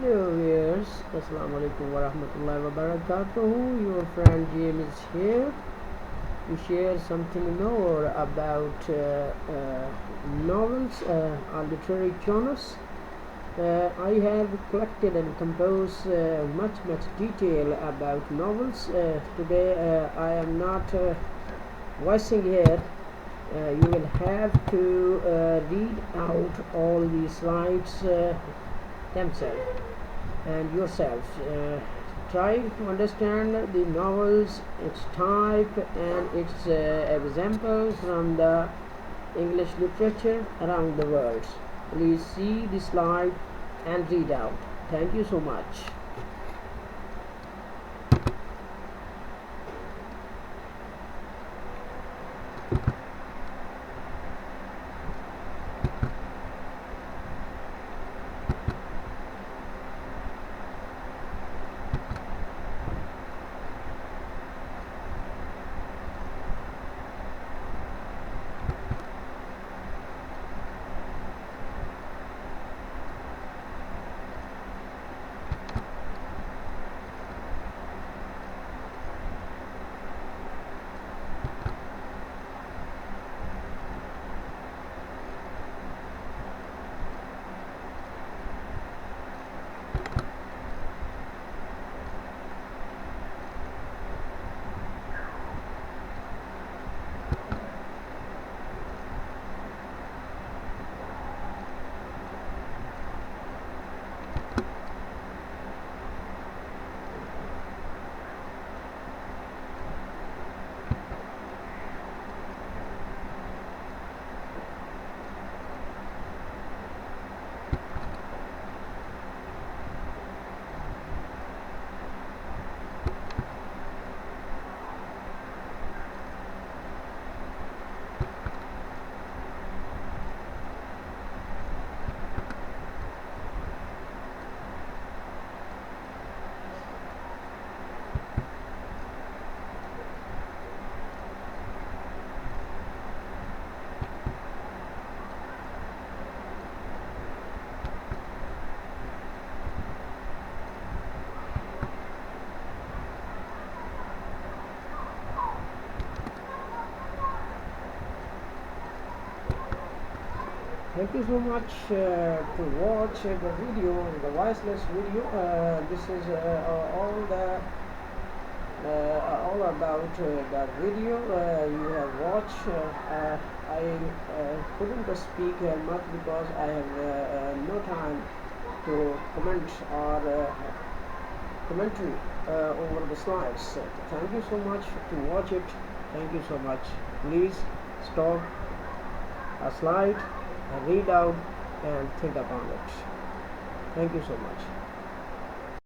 Hello viewers, Assalamu alaikum warahmatullahi wabarakatuh. Your friend James is here to share something more about novels or literary genres. I have collected and composed much detail about novels. Today I am not voicing here. You will have to read out all the slides themselves and yourselves. Try to understand the novels, its type, and its examples from the English literature around the world. Please see the slide and read out. Thank you so much. Thank you so much to watch the video, the voiceless video. This is all about the video you have watched. I couldn't speak much because I have no time to comment or commentary over the slides. Thank you so much to watch it. Thank you so much. Please stop a slide, read out and think upon it. Thank you so much.